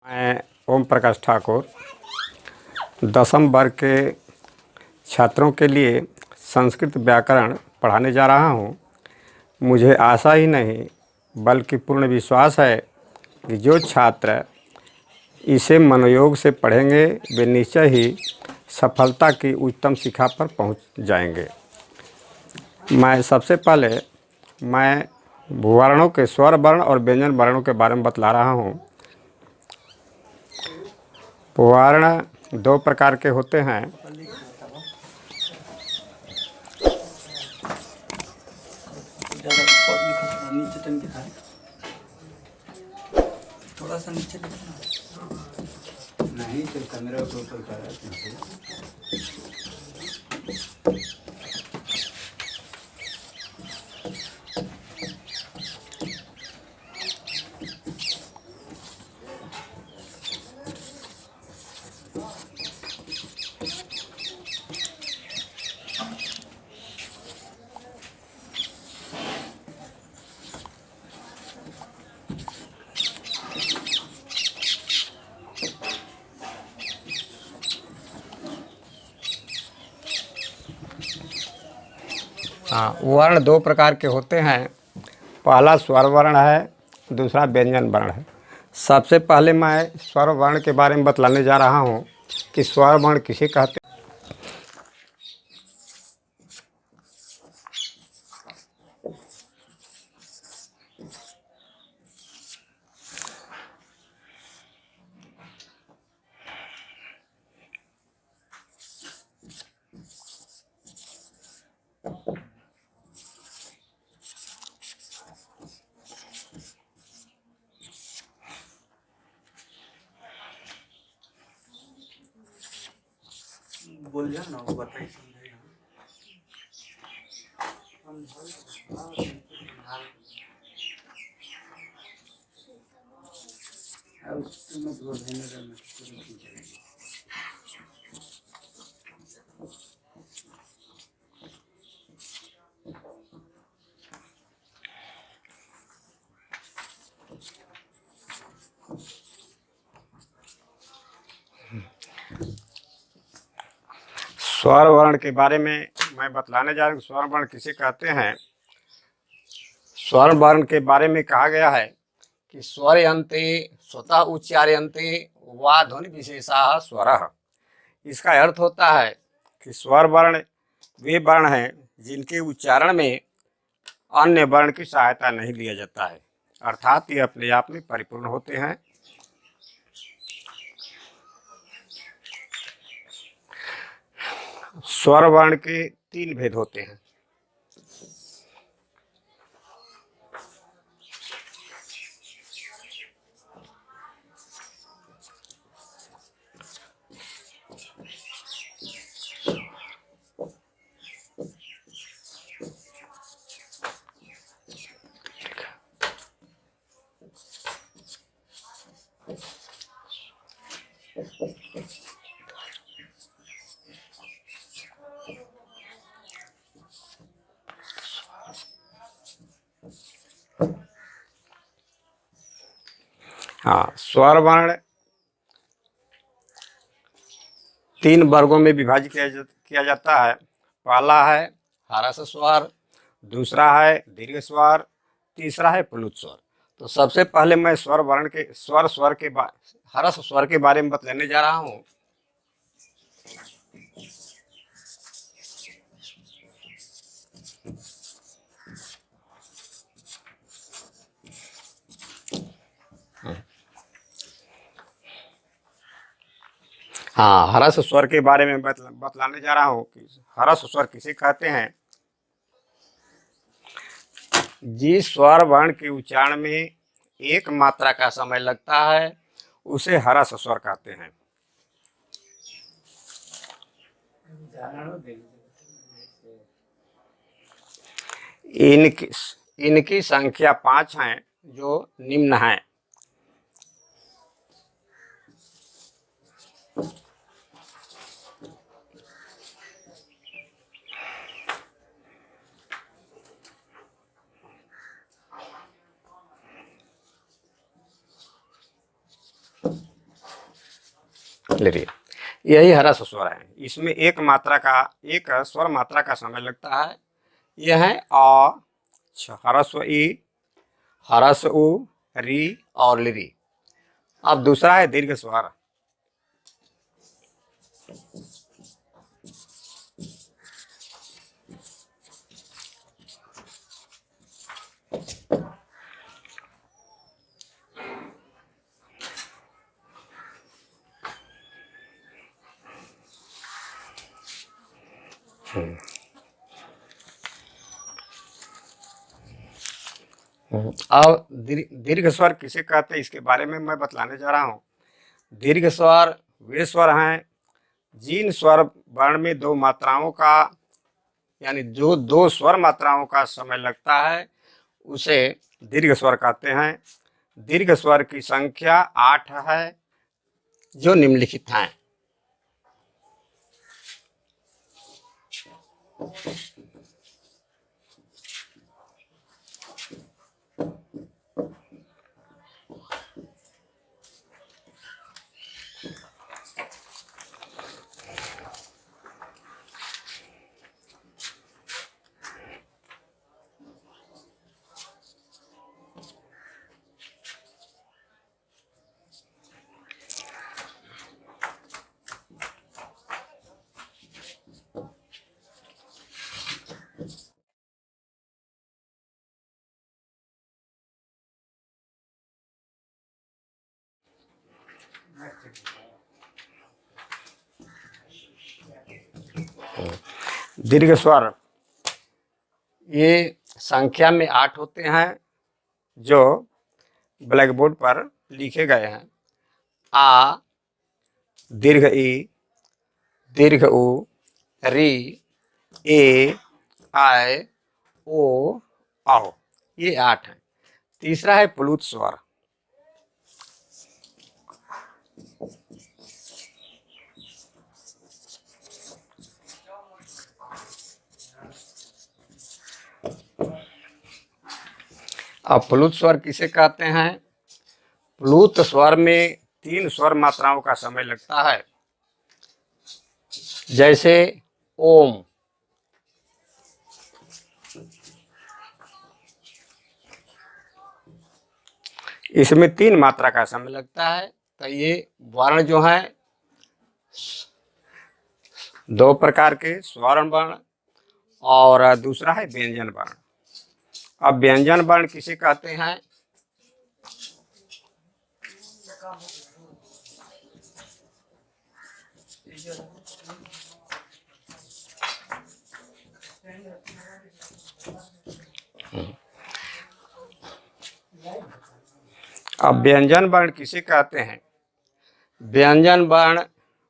मैं ओम प्रकाश ठाकुर दसम वर्ग के छात्रों के लिए संस्कृत व्याकरण पढ़ाने जा रहा हूँ। मुझे आशा ही नहीं बल्कि पूर्ण विश्वास है कि जो छात्र इसे मनोयोग से पढ़ेंगे वे निश्चय ही सफलता की उच्चतम शिखा पर पहुँच जाएंगे। मैं सबसे पहले वर्णों के स्वर वर्ण और व्यंजन वर्णों के बारे में बतला रहा हूँ। वर्ण दो प्रकार के होते हैं। थोड़ा सा नीचे नहीं तो कैमरा को ऊपर कर हाँ, वर्ण दो प्रकार के होते हैं। पहला स्वर वर्ण है, दूसरा व्यंजन वर्ण है। सबसे पहले मैं स्वर वर्ण के बारे में बतलाने जा रहा हूँ कि स्वर वर्ण किसे कहते हैं। बोलिए ना, वो बताइए। स्वर वर्ण के बारे में मैं बतलाने जा रहा हूँ। स्वर वर्ण किसे कहते हैं। स्वर वर्ण के बारे में कहा गया है कि स्वरयन्ते स्वतः उच्चार्यन्ते वा ध्वनि विशेषाः स्वरः। इसका अर्थ होता है कि स्वर वर्ण वे वर्ण हैं जिनके उच्चारण में अन्य वर्ण की सहायता नहीं लिया जाता है, अर्थात ये अपने आप में परिपूर्ण होते हैं। स्वर वर्ण के तीन भेद होते हैं। हाँ, स्वर वर्ण तीन वर्गों में विभाजित किया जाता है। पहला है ह्रस्व स्वर, दूसरा है दीर्घ स्वर, तीसरा है प्लुत स्वर। तो सबसे पहले मैं स्वर वर्ण के ह्रस्व स्वर के बारे में बतलाने जा रहा हूँ। हाँ, ह्रस्व स्वर के बारे में बतलाने जा रहा हूँ कि ह्रस्व स्वर किसे कहते हैं। जिस स्वर वर्ण के उच्चारण में एक मात्रा का समय लगता है उसे ह्रस्व स्वर कहते हैं। इनकी संख्या 5 है जो निम्न है। लिरी। यही ह्रस्व स्वर है। इसमें एक स्वर मात्रा का समय लगता है। यह है अ, ह्रस्व ई, ह्रस्व उ, री और लिरी। अब दूसरा है दीर्घ स्वर। अब दीर्घ स्वर किसे कहते हैं इसके बारे में मैं बतलाने जा रहा हूँ। दीर्घ स्वर वे स्वर हैं जिन स्वर वर्ण में दो मात्राओं का, यानी जो दो स्वर मात्राओं का समय लगता है, उसे दीर्घ स्वर कहते हैं। दीर्घ स्वर की संख्या 8 है, जो निम्नलिखित हैं। दीर्घ स्वर ये संख्या में 8 होते हैं, जो ब्लैक बोर्ड पर लिखे गए हैं। आ, दीर्घ ई, दीर्घ उ, री, ए, आय, ओ, औ। ये 8 हैं। तीसरा है प्लुत स्वर। अब प्लुत स्वर किसे कहते हैं? प्लुत स्वर में 3 स्वर मात्राओं का समय लगता है, जैसे ओम। इसमें 3 मात्रा का समय लगता है। तो ये वर्ण जो है 2 प्रकार के, स्वर्ण वर्ण और दूसरा है व्यंजन वर्ण। अब व्यंजन वर्ण किसे कहते हैं? अब व्यंजन वर्ण किसे कहते हैं? व्यंजन वर्ण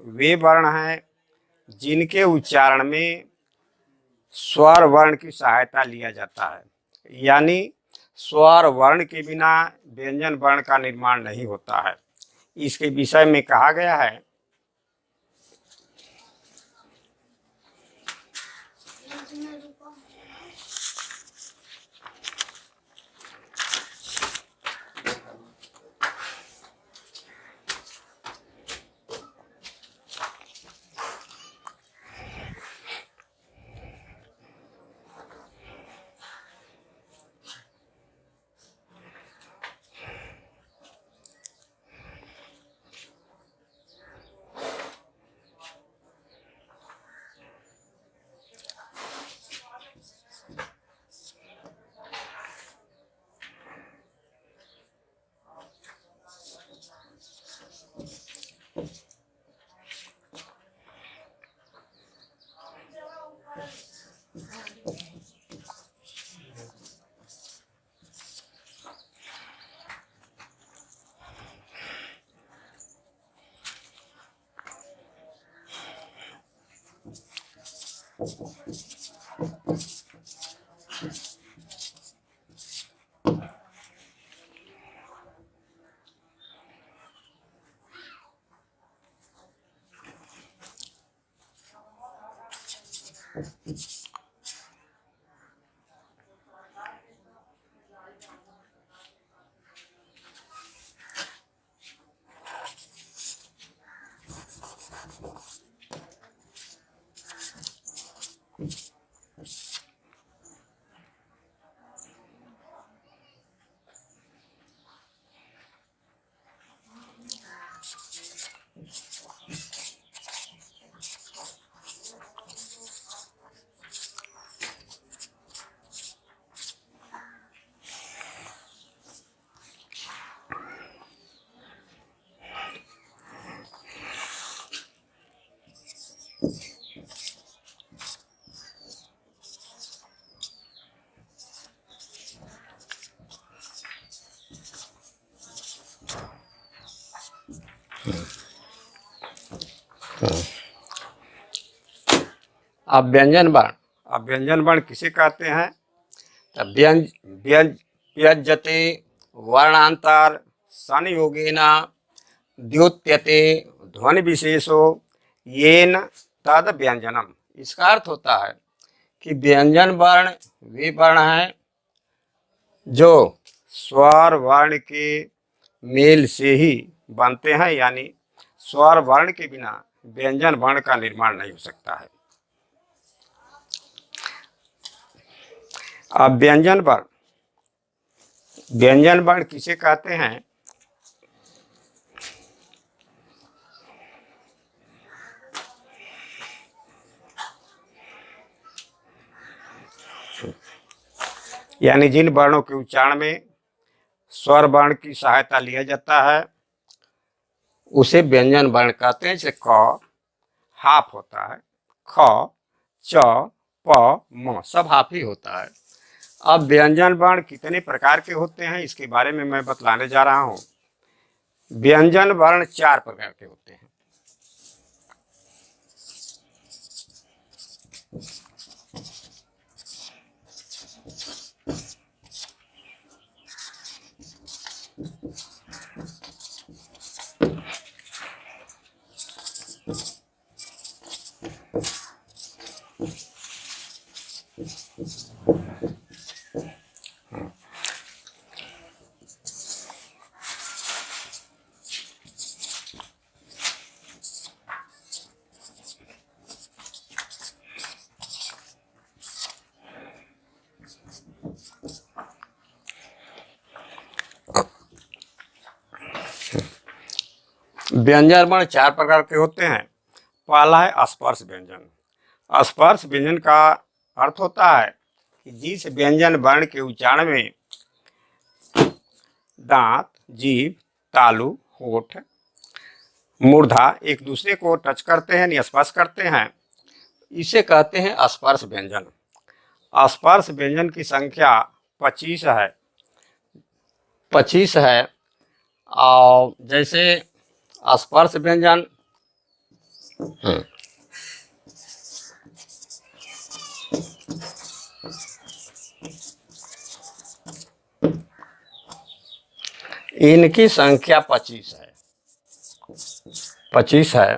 वे वर्ण हैं जिनके उच्चारण में स्वर वर्ण की सहायता लिया जाता है, यानी स्वर वर्ण के बिना व्यंजन वर्ण का निर्माण नहीं होता है। इसके विषय में कहा गया है, अब व्यंजन वर्ण। अब व्यंजन वर्ण किसे कहते हैं? तो व्यज्यते वर्णांतर संयोगेन द्योत्यते ध्वनि विशेषो येन तद व्यंजनम। इसका अर्थ होता है कि व्यंजन वर्ण वे वर्ण हैं जो स्वर वर्ण के मेल से ही बनते हैं, यानी स्वर वर्ण के बिना व्यंजन वर्ण का निर्माण नहीं हो सकता है। अब व्यंजन वर्ण। व्यंजन वर्ण किसे कहते हैं? यानी जिन वर्णों के उच्चारण में स्वर वर्ण की सहायता लिया जाता है उसे व्यंजन वर्ण कहते हैं। जैसे क हाफ होता है, ख, च, प, म सब हाफ ही होता है। अब व्यंजन वर्ण कितने प्रकार के होते हैं इसके बारे में मैं बतलाने जा रहा हूं। व्यंजन वर्ण 4 प्रकार के होते हैं। व्यंजन वर्ण 4 प्रकार के होते हैं। पहला है स्पर्श व्यंजन। स्पर्श व्यंजन का अर्थ होता है कि जिस व्यंजन वर्ण के उच्चारण में दांत, जीभ, तालु, होठ, मूर्धा एक दूसरे को टच करते हैं या स्पर्श करते हैं, इसे कहते हैं स्पर्श व्यंजन। स्पर्श व्यंजन की संख्या 25 है। 25 है। और जैसे स्पर्श व्यंजन इनकी संख्या 25 है। 25 है।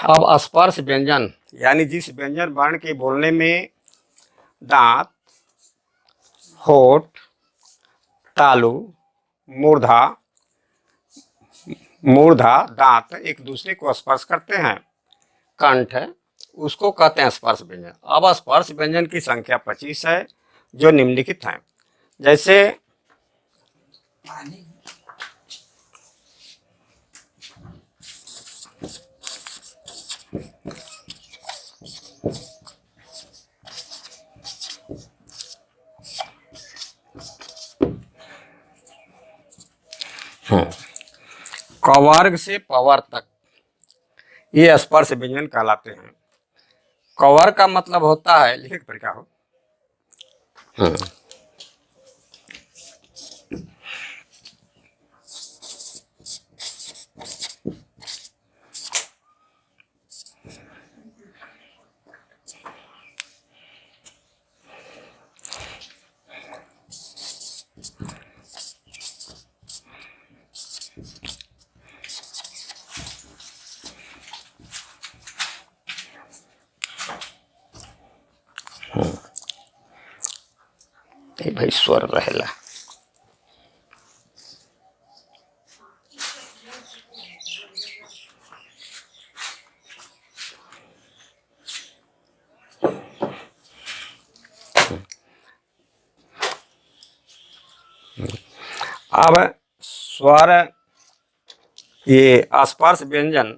अब स्पर्श व्यंजन यानी जिस व्यंजन वर्ण के बोलने में दांत, होठ, तालु, मूर्धा दांत एक दूसरे को स्पर्श करते हैं, कंठ, उसको कहते हैं स्पर्श व्यंजन। अब स्पर्श व्यंजन की संख्या 25 है जो निम्नलिखित हैं। जैसे कवर्ग से पवर तक ये स्पर्श व्यंजन कहलाते हैं। कवर का मतलब होता है, लिखे पढ़ हो, भाई स्वर रहेला। अब स्वर ये स्पर्श व्यंजन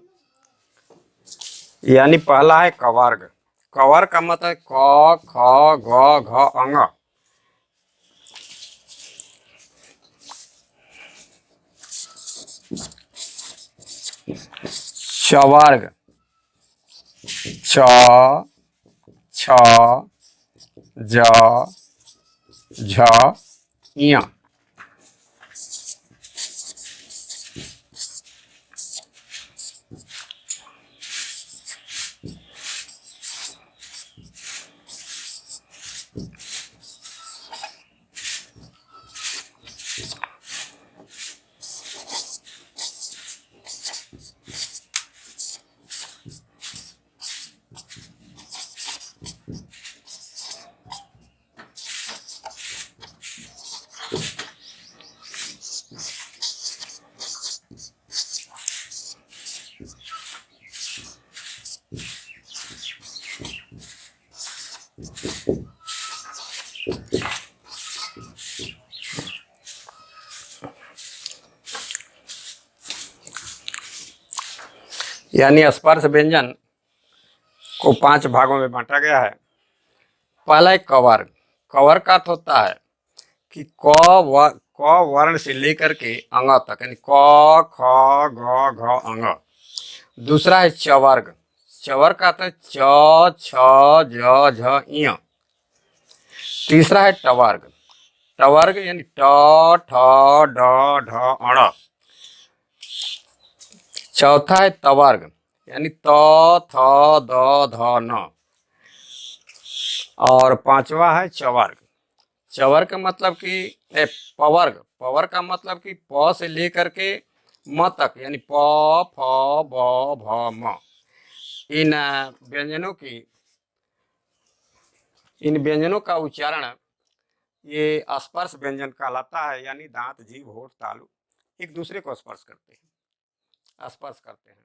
यानी पहला है कवर्ग। कवर्ग का मतलब है क, ख, ग, घ, अंग। चवर्ग च, छ, ज, झ, ञ। यानी स्पर्श व्यंजन को 5 भागों में बांटा गया है। पहला है कवर्ग। कवर्ग का अर्थ होता है कि क वर्ण से लेकर के अंग तक, यानी क ख ग घ अंग। दूसरा है चवर्ग। चवर्ग का अर्थ है च छ ज झ ञ। तीसरा है टवर्ग। टवर्ग यानी ट ठ ड ढ अण। चौथा है तवर्ग यानी त थ द ध न। और पांचवा है चवर्ग। चवर्ग का मतलब कि पवर्ग। पवर्ग का मतलब कि प से लेकर के म तक, यानी प फ ब भ म। इन व्यंजनों का उच्चारण ये स्पर्श व्यंजन कहलाता है, यानी दांत जीभ होठ तालु एक दूसरे को स्पर्श करते हैं, स्पर्श करते हैं।